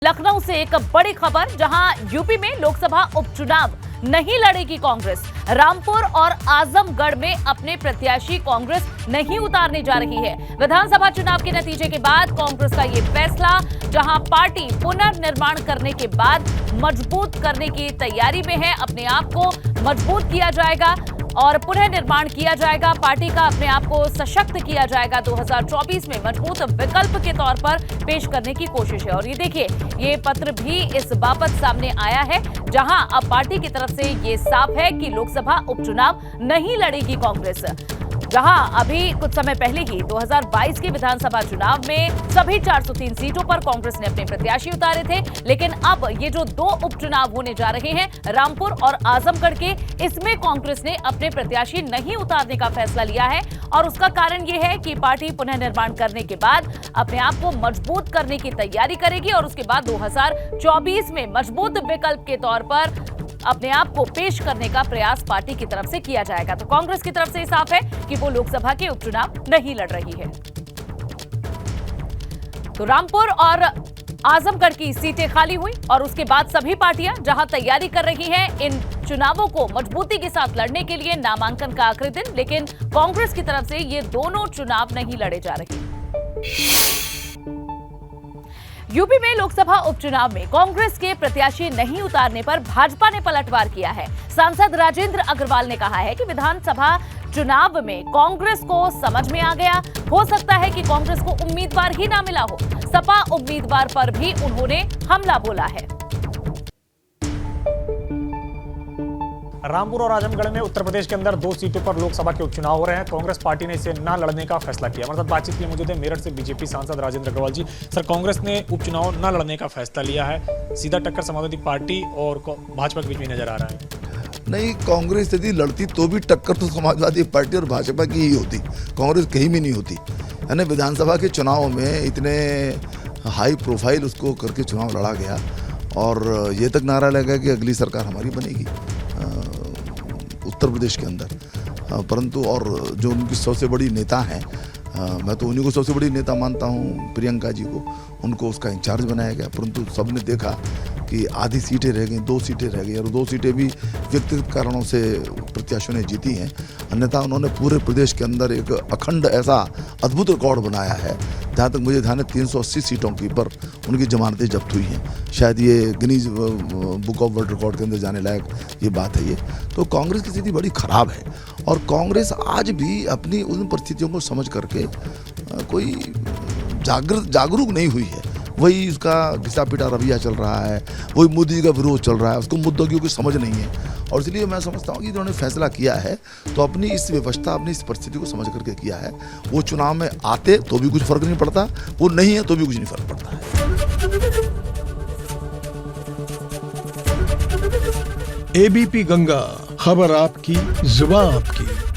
लखनऊ से एक बड़ी खबर, जहां यूपी में लोकसभा उपचुनाव नहीं लड़ेगी कांग्रेस। रामपुर और आजमगढ़ में अपने प्रत्याशी कांग्रेस नहीं उतारने जा रही है। विधानसभा चुनाव के नतीजे के बाद कांग्रेस का ये फैसला, जहां पार्टी पुनर्निर्माण करने के बाद मजबूत करने की तैयारी में है। अपने आप को मजबूत किया जाएगा और पुनः निर्माण किया जाएगा। पार्टी का अपने आप को सशक्त किया जाएगा। 2024 में मजबूत विकल्प के तौर पर पेश करने की कोशिश है। और ये देखिए, ये पत्र भी इस बाबत सामने आया है, जहां अब पार्टी की तरफ से ये साफ है कि लोकसभा उपचुनाव नहीं लड़ेगी कांग्रेस। जहां अभी कुछ समय पहले ही 2022 के विधानसभा चुनाव में सभी 403 सीटों पर कांग्रेस ने अपने प्रत्याशी उतारे थे, लेकिन अब ये जो दो उपचुनाव होने जा रहे हैं, रामपुर और आजमगढ़ के, इसमें कांग्रेस ने अपने प्रत्याशी नहीं उतारने का फैसला लिया है। और उसका कारण यह है कि पार्टी पुनः निर्माण करने के बाद अपने आप को मजबूत करने की तैयारी करेगी और उसके बाद 2024 में मजबूत विकल्प के तौर पर अपने आप को पेश करने का प्रयास पार्टी की तरफ से किया जाएगा। तो कांग्रेस की तरफ से साफ है कि वो लोकसभा के उपचुनाव नहीं लड़ रही है। तो रामपुर और आजमगढ़ की सीटें खाली हुई और उसके बाद सभी पार्टियां जहां तैयारी कर रही हैं इन चुनावों को मजबूती के साथ लड़ने के लिए, नामांकन का आखिरी दिन, लेकिन कांग्रेस की तरफ से ये दोनों चुनाव नहीं लड़े जा रहे। यूपी में लोकसभा उपचुनाव में कांग्रेस के प्रत्याशी नहीं उतारने पर भाजपा ने पलटवार किया है। सांसद राजेंद्र अग्रवाल ने कहा है कि विधानसभा चुनाव में कांग्रेस को समझ में आ गया, हो सकता है कि कांग्रेस को उम्मीदवार ही ना मिला हो। सपा उम्मीदवार पर भी उन्होंने हमला बोला है। रामपुर और आजमगढ़ में उत्तर प्रदेश के अंदर 2 सीटों पर लोकसभा के उपचुनाव हो रहे हैं। कांग्रेस पार्टी ने इसे न लड़ने का फैसला किया। हमारे साथ बातचीत के लिए मौजूद है मेरठ से बीजेपी सांसद राजेंद्र अग्रवाल जी। सर, कांग्रेस ने उपचुनाव न लड़ने का फैसला लिया है। सीधा टक्कर समाजवादी पार्टी और भाजपा के बीच में नजर आ रहा है। नहीं, कांग्रेस यदि लड़ती तो भी टक्कर तो समाजवादी पार्टी और भाजपा की ही होती, कांग्रेस कहीं भी नहीं होती। यानी विधानसभा के चुनाव में इतने हाई प्रोफाइल उसको करके चुनाव लड़ा गया और ये तक नारा लगा कि अगली सरकार हमारी बनेगी उत्तर प्रदेश के अंदर। परंतु और जो उनकी सबसे बड़ी नेता हैं, मैं तो उन्हीं को सबसे बड़ी नेता मानता हूं, प्रियंका जी को, उनको उसका इंचार्ज बनाया गया। परंतु सबने देखा कि आधी सीटें रह गई, 2 सीटें रह गई और 2 सीटें भी व्यक्तिगत कारणों से प्रत्याशियों ने जीती हैं। अन्यथा उन्होंने पूरे प्रदेश के अंदर एक अखंड ऐसा अद्भुत रिकॉर्ड बनाया है, जहाँ तक मुझे ध्यान है 380 सीटों की पर उनकी जमानतें जब्त हुई हैं। शायद ये Guinness book of world record के अंदर जाने लायक ये बात है। ये तो कांग्रेस की स्थिति बड़ी खराब है और कांग्रेस आज भी अपनी उन परिस्थितियों को समझ करके कोई जागरूक नहीं हुई है। वही उसका घिसा पिटा रवैया चल रहा है, वही मोदी का विरोध चल रहा है, उसको मुद्दों की कोई समझ नहीं है। और इसलिए मैं समझता हूँ कि इन्होंने फैसला किया है तो अपनी इस व्यवस्था, अपनी इस परिस्थिति को समझ करके किया है। वो चुनाव में आते तो भी कुछ फर्क नहीं पड़ता, वो नहीं है तो भी कुछ नहीं फर्क पड़ता है। एबीपी गंगा, खबर आपकी, जुबान आपकी।